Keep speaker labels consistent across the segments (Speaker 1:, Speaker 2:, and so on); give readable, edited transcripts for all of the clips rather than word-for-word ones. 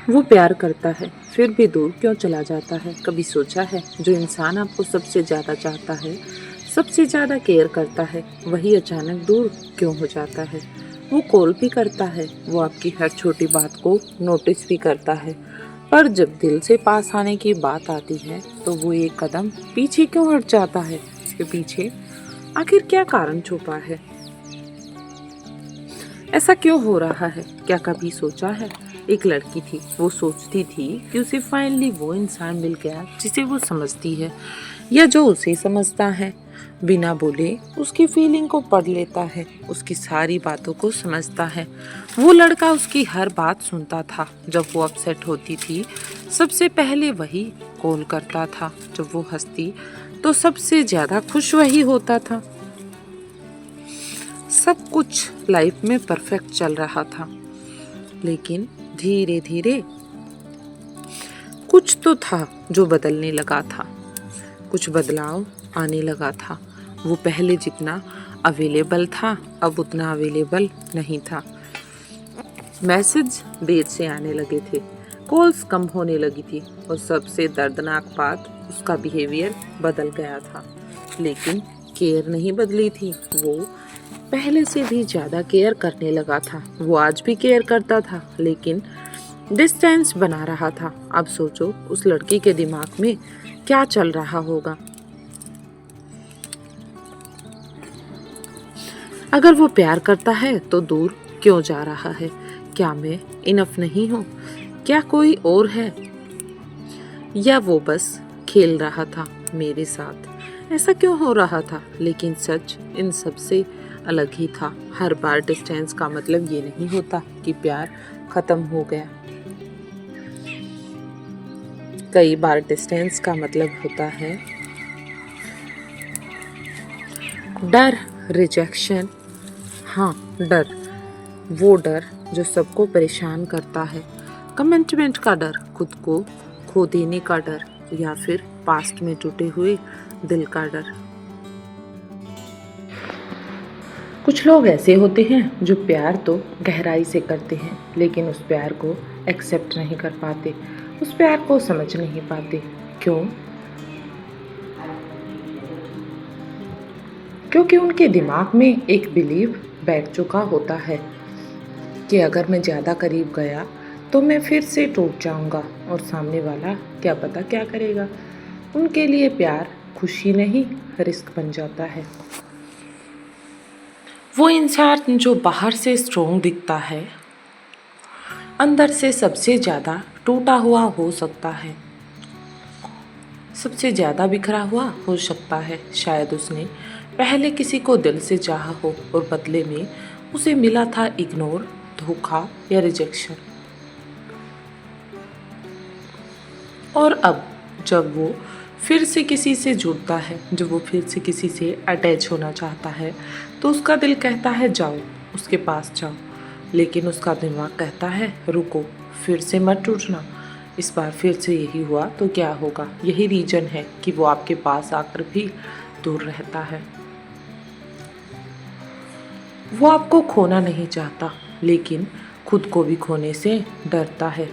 Speaker 1: वो प्यार करता है फिर भी दूर क्यों चला जाता है? कभी सोचा है जो इंसान आपको सबसे ज़्यादा चाहता है, सबसे ज़्यादा केयर करता है, वही अचानक दूर क्यों हो जाता है? वो कॉल भी करता है, वो आपकी हर छोटी बात को नोटिस भी करता है, पर जब दिल से पास आने की बात आती है तो वो एक कदम पीछे क्यों हट जाता है? इसके पीछे आखिर क्या कारण छुपा है? ऐसा क्यों हो रहा है? क्या कभी सोचा है? एक लड़की थी, वो सोचती थी कि उसे फाइनली वो इंसान मिल गया जिसे वो समझती है या जो उसे समझता है। बिना बोले उसकी फीलिंग को पढ़ लेता है, उसकी सारी बातों को समझता है। वो लड़का उसकी हर बात सुनता था। जब वो अपसेट होती थी सबसे पहले वही कॉल करता था, जब वो हंसती तो सबसे ज्यादा खुश वही होता था। सब कुछ लाइफ में परफेक्ट चल रहा था, लेकिन धीरे धीरे कुछ तो था जो बदलने लगा था। कुछ बदलाव आने लगा था। वो पहले जितना अवेलेबल था अब उतना अवेलेबल नहीं था। मैसेज देर से आने लगे थे, कॉल्स कम होने लगी थी और सबसे दर्दनाक बात उसका बिहेवियर बदल गया था। लेकिन केयर नहीं बदली थी। वो पहले से भी ज़्यादा केयर करने लगा था। वो आज भी केयर करता था लेकिन डिस्टेंस बना रहा था। अब सोचो उस लड़की के दिमाग में क्या चल रहा होगा। अगर वो प्यार करता है तो दूर क्यों जा रहा है? क्या मैं इनफ नहीं हूँ? क्या कोई और है? या वो बस खेल रहा था मेरे साथ? ऐसा क्यों हो रहा था? लेकिन सच इन सब से अलग ही था। हर बार डिस्टेंस का मतलब ये नहीं होता कि प्यार खत्म हो गया। कई बार डिस्टेंस का मतलब होता है डर, रिजेक्शन। हाँ, डर, वो डर जो सबको परेशान करता है। कमिटमेंट का डर, खुद को खो देने का डर, या फिर पास्ट में टूटे हुए दिल का डर। कुछ लोग ऐसे होते हैं जो प्यार तो गहराई से करते हैं लेकिन उस प्यार को एक्सेप्ट नहीं कर पाते, उस प्यार को समझ नहीं पाते। क्यों? क्योंकि उनके दिमाग में एक बिलीव बैठ चुका होता है कि अगर मैं ज़्यादा करीब गया तो मैं फिर से टूट जाऊंगा और सामने वाला क्या पता क्या करेगा। उनके लिए प्यार खुशी नहीं रिस्क बन जाता है। वो इंसान जो बाहर से स्ट्रोंग दिखता है अंदर से सबसे ज़्यादा टूटा हुआ हो सकता है, सबसे ज़्यादा बिखरा हुआ हो सकता है। शायद उसने पहले किसी को दिल से चाहा हो और बदले में उसे मिला था इग्नोर, धोखा या रिजेक्शन। और अब जब वो फिर से किसी से जुड़ता है, जब वो फिर से किसी से अटैच होना चाहता है तो उसका दिल कहता है जाओ, उसके पास जाओ, लेकिन उसका दिमाग कहता है रुको, फिर से मत टूटना। इस बार फिर से यही हुआ तो क्या होगा? यही रीजन है कि वो आपके पास आकर भी दूर रहता है। वो आपको खोना नहीं चाहता लेकिन खुद को भी खोने से डरता है।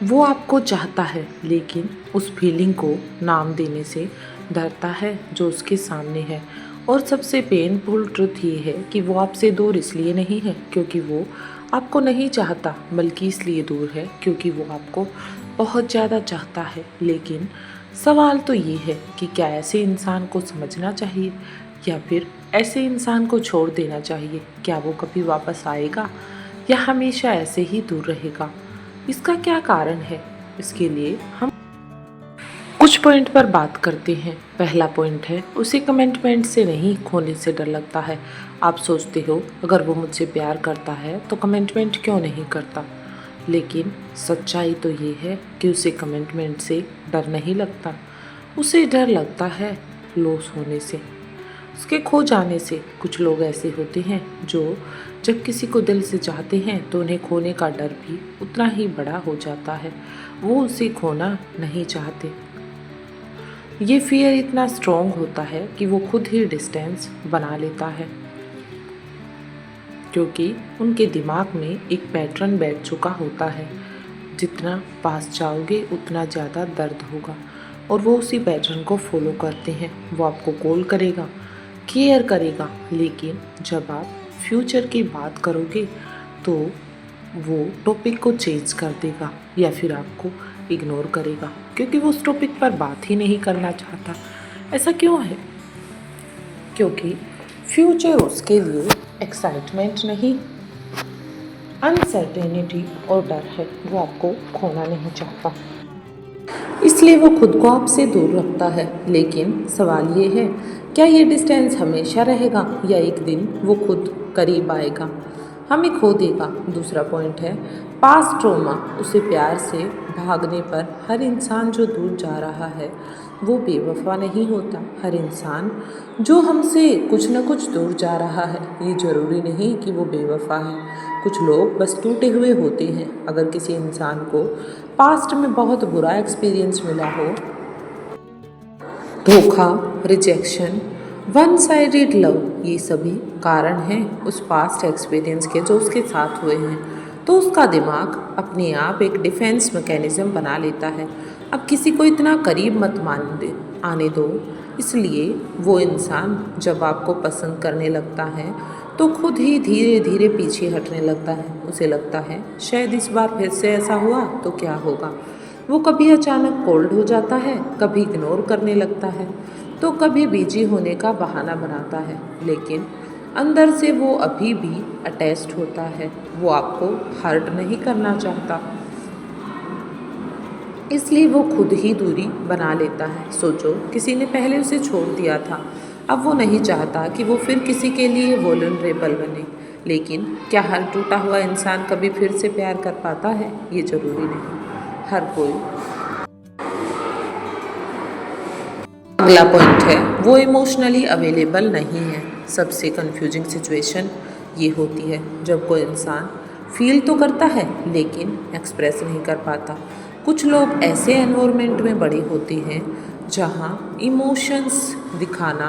Speaker 1: वो आपको चाहता है लेकिन उस फीलिंग को नाम देने से डरता है जो उसके सामने है। और सबसे पेनफुल ट्रुथ ये है कि वो आपसे दूर इसलिए नहीं है क्योंकि वो आपको नहीं चाहता, बल्कि इसलिए दूर है क्योंकि वो आपको बहुत ज़्यादा चाहता है। लेकिन सवाल तो ये है कि क्या ऐसे इंसान को समझना चाहिए या फिर ऐसे इंसान को छोड़ देना चाहिए? क्या वो कभी वापस आएगा या हमेशा ऐसे ही दूर रहेगा? इसका क्या कारण है? इसके लिए हम कुछ पॉइंट पर बात करते हैं। पहला पॉइंट है उसे कमिटमेंट से नहीं खोने से डर लगता है। आप सोचते हो अगर वो मुझसे प्यार करता है तो कमिटमेंट क्यों नहीं करता, लेकिन सच्चाई तो ये है कि उसे कमिटमेंट से डर नहीं लगता। उसे डर लगता है लॉस होने से, उसके खो जाने से। कुछ लोग ऐसे होते हैं जो जब किसी को दिल से चाहते हैं तो उन्हें खोने का डर भी उतना ही बड़ा हो जाता है। वो उसे खोना नहीं चाहते। ये फियर इतना स्ट्रॉन्ग होता है कि वो खुद ही डिस्टेंस बना लेता है। क्योंकि उनके दिमाग में एक पैटर्न बैठ चुका होता है। जितना पास जाओगे उतना ज़्यादा दर्द होगा और वो उसी पैटर्न को फॉलो करते हैं। वो आपको कॉल करेगा, केयर करेगा, लेकिन जब आप फ्यूचर की बात करोगे तो वो टॉपिक को चेंज कर देगा या फिर आपको इग्नोर करेगा, क्योंकि वो उस टॉपिक पर बात ही नहीं करना चाहता। ऐसा क्यों है? क्योंकि फ्यूचर उसके लिए एक्साइटमेंट नहीं, अनसर्टेनिटी और डर है। वो आपको खोना नहीं चाहता, इसलिए वो खुद को आपसे दूर रखता है। लेकिन सवाल ये है, क्या ये डिस्टेंस हमेशा रहेगा या एक दिन वो खुद करीब आएगा, हमें खो देगा? दूसरा पॉइंट है पास्ट ट्रॉमा। उसे प्यार से भागने पर हर इंसान जो दूर जा रहा है वो बेवफा नहीं होता। हर इंसान जो हमसे कुछ न कुछ दूर जा रहा है ये ज़रूरी नहीं कि वो बेवफा है। कुछ लोग बस टूटे हुए होते हैं। अगर किसी इंसान को पास्ट में बहुत बुरा एक्सपीरियंस मिला हो, धोखा, रिजेक्शन, वन साइडेड लव, ये सभी कारण हैं उस पास्ट एक्सपीरियंस के जो उसके साथ हुए हैं, तो उसका दिमाग अपने आप एक डिफेंस मैकेनिज्म बना लेता है। अब किसी को इतना करीब मत आने दो। इसलिए वो इंसान जब आपको पसंद करने लगता है तो खुद ही धीरे धीरे पीछे हटने लगता है। उसे लगता है शायद इस बार फिर से ऐसा हुआ तो क्या होगा। वो कभी अचानक कोल्ड हो जाता है, कभी इग्नोर करने लगता है, तो कभी बिजी होने का बहाना बनाता है, लेकिन अंदर से वो अभी भी अटैच्ड होता है। वो आपको हर्ट नहीं करना चाहता, इसलिए वो खुद ही दूरी बना लेता है। सोचो, किसी ने पहले उसे छोड़ दिया था, अब वो नहीं चाहता कि वो फिर किसी के लिए वल्नरेबल बने। लेकिन क्या हर टूटा हुआ इंसान कभी फिर से प्यार कर पाता है? ये ज़रूरी नहीं। हर कोई। अगला पॉइंट है वो इमोशनली अवेलेबल नहीं है। सबसे कंफ्यूजिंग सिचुएशन ये होती है जब कोई इंसान फील तो करता है लेकिन एक्सप्रेस नहीं कर पाता। कुछ लोग ऐसे एनवायरनमेंट में बड़े होते हैं जहाँ इमोशंस दिखाना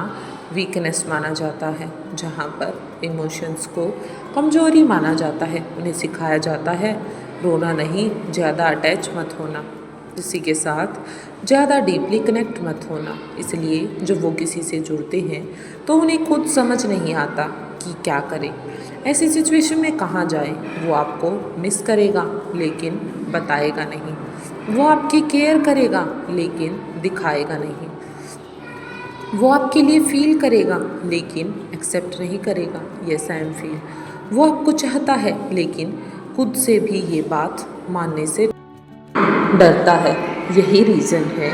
Speaker 1: वीकनेस माना जाता है, जहाँ पर इमोशंस को कमजोरी माना जाता है। उन्हें सिखाया जाता है रोना नहीं, ज़्यादा अटैच मत होना, किसी के साथ ज़्यादा डीपली कनेक्ट मत होना। इसलिए जब वो किसी से जुड़ते हैं तो उन्हें खुद समझ नहीं आता कि क्या करें, ऐसी सिचुएशन में कहाँ जाए। वो आपको मिस करेगा लेकिन बताएगा नहीं, वो आपकी केयर करेगा लेकिन दिखाएगा नहीं, वो आपके लिए फील करेगा लेकिन एक्सेप्ट नहीं करेगा। Yes I am feel. वो आपको चाहता है लेकिन खुद से भी ये बात मानने से डरता है। यही रीज़न है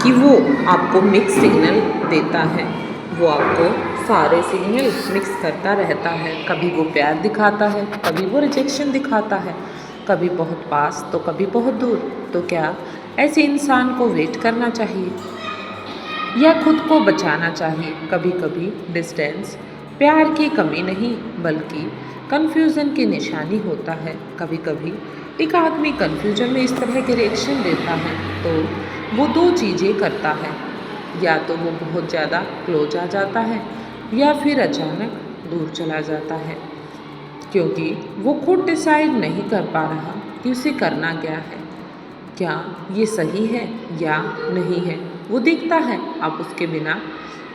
Speaker 1: कि वो आपको मिक्स सिग्नल देता है। वो आपको सारे सिग्नल मिक्स करता रहता है। कभी वो प्यार दिखाता है, कभी वो रिजेक्शन दिखाता है, कभी बहुत पास तो कभी बहुत दूर। तो क्या ऐसे इंसान को वेट करना चाहिए या खुद को बचाना चाहिए? कभी कभी डिस्टेंस प्यार की कमी नहीं बल्कि कन्फ्यूज़न की निशानी होता है। कभी कभी एक आदमी कन्फ्यूजन में इस तरह के रिएक्शन देता है तो वो दो चीज़ें करता है, या तो वो बहुत ज़्यादा क्लोज आ जाता है या फिर अचानक दूर चला जाता है, क्योंकि वो खुद डिसाइड नहीं कर पा रहा कि उसे करना क्या है, क्या ये सही है या नहीं है। वो देखता है आप उसके बिना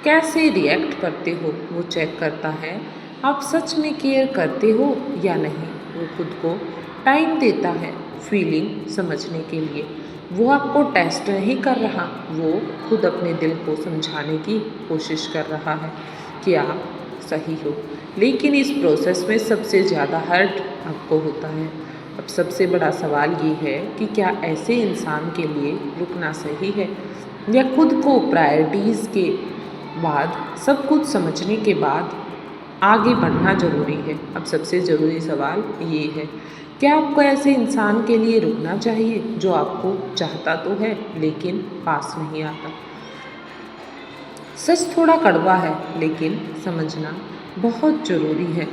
Speaker 1: कैसे रिएक्ट करते हो, वो चेक करता है आप सच में केयर करते हो या नहीं। वो खुद को टाइम देता है फीलिंग समझने के लिए। वो आपको टेस्ट नहीं कर रहा, वो खुद अपने दिल को समझाने की कोशिश कर रहा है कि आप सही हो। लेकिन इस प्रोसेस में सबसे ज़्यादा हर्ट आपको होता है। अब सबसे बड़ा सवाल ये है कि क्या ऐसे इंसान के लिए रुकना सही है या खुद को प्रायोरिटीज़ के बाद सब कुछ समझने के बाद आगे बढ़ना ज़रूरी है। अब सबसे ज़रूरी सवाल ये है, क्या आपको ऐसे इंसान के लिए रुकना चाहिए जो आपको चाहता तो है लेकिन पास नहीं आता? सच थोड़ा कड़वा है लेकिन समझना बहुत ज़रूरी है।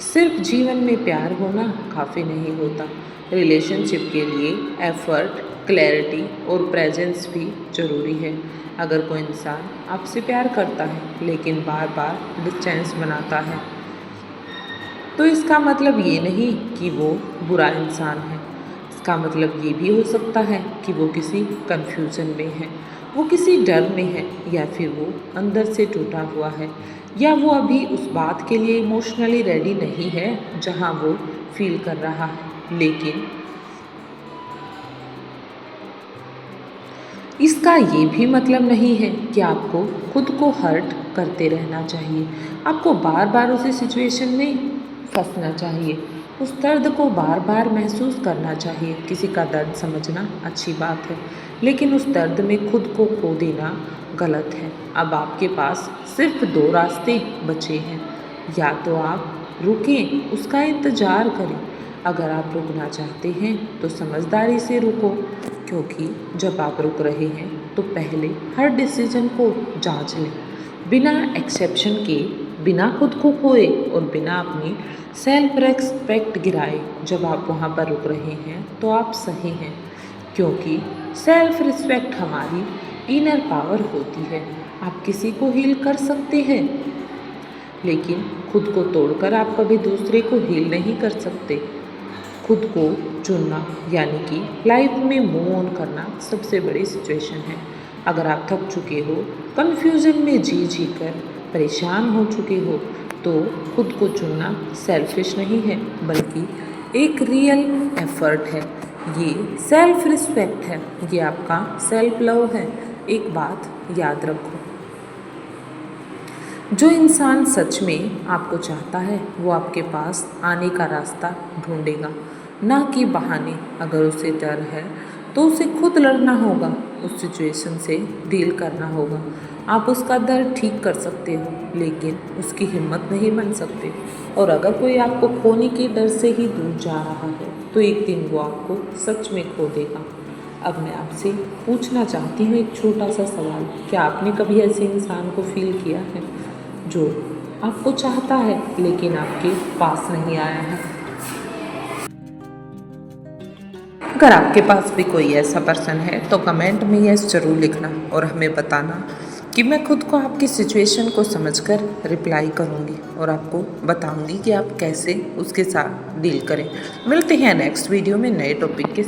Speaker 1: सिर्फ जीवन में प्यार होना काफ़ी नहीं होता। रिलेशनशिप के लिए एफर्ट, क्लैरिटी और प्रेजेंस भी ज़रूरी है। अगर कोई इंसान आपसे प्यार करता है लेकिन बार बार डिस्टेंस बनाता है तो इसका मतलब ये नहीं कि वो बुरा इंसान है। इसका मतलब ये भी हो सकता है कि वो किसी कन्फ्यूज़न में है, वो किसी डर में है, या फिर वो अंदर से टूटा हुआ है, या वो अभी उस बात के लिए इमोशनली रेडी नहीं है जहाँ वो फील कर रहा है। लेकिन इसका ये भी मतलब नहीं है कि आपको खुद को हर्ट करते रहना चाहिए। आपको बार बार उसी सिचुएशन में फंसना चाहिए, उस दर्द को बार बार महसूस करना चाहिए। किसी का दर्द समझना अच्छी बात है, लेकिन उस दर्द में खुद को खो देना गलत है। अब आपके पास सिर्फ दो रास्ते बचे हैं, या तो आप रुकें, उसका इंतज़ार करें। अगर आप रुकना चाहते हैं तो समझदारी से रुको, क्योंकि जब आप रुक रहे हैं तो पहले हर डिसीजन को जांच लें, बिना एक्सेप्शन के, बिना खुद को खोए और बिना अपनी सेल्फ रेस्पेक्ट गिराए। जब आप वहाँ पर रुक रहे हैं तो आप सही हैं, क्योंकि सेल्फ रिस्पेक्ट हमारी इनर पावर होती है। आप किसी को हील कर सकते हैं, लेकिन खुद को तोड़कर आप कभी दूसरे को हील नहीं कर सकते। खुद को चुनना यानी कि लाइफ में मूव ऑन करना सबसे बड़ी सिचुएशन है। अगर आप थक चुके हो, कन्फ्यूज़न में जी जी कर परेशान हो चुके हो, तो खुद को चुनना सेल्फिश नहीं है, बल्कि एक रियल एफर्ट है। ये सेल्फ रिस्पेक्ट है, ये आपका सेल्फ लव है। एक बात याद रखो, जो इंसान सच में आपको चाहता है वो आपके पास आने का रास्ता ढूंढेगा, ना कि बहाने। अगर उसे डर है तो उसे खुद लड़ना होगा, उस सिचुएशन से डील करना होगा। आप उसका डर ठीक कर सकते हो, लेकिन उसकी हिम्मत नहीं बन सकते। और अगर कोई आपको खोने के डर से ही दूर जा रहा है तो एक दिन वो आपको सच में खो देगा। अब मैं आपसे पूछना चाहती हूँ एक छोटा सा सवाल, क्या आपने कभी ऐसे इंसान को फील किया है जो आपको चाहता है लेकिन आपके पास नहीं आया है? अगर आपके पास भी कोई ऐसा पर्सन है तो कमेंट में यस ज़रूर लिखना और हमें बताना कि मैं खुद को आपकी सिचुएशन को समझकर रिप्लाई करूँगी और आपको बताऊँगी कि आप कैसे उसके साथ डील करें। मिलते हैं नेक्स्ट वीडियो में नए टॉपिक के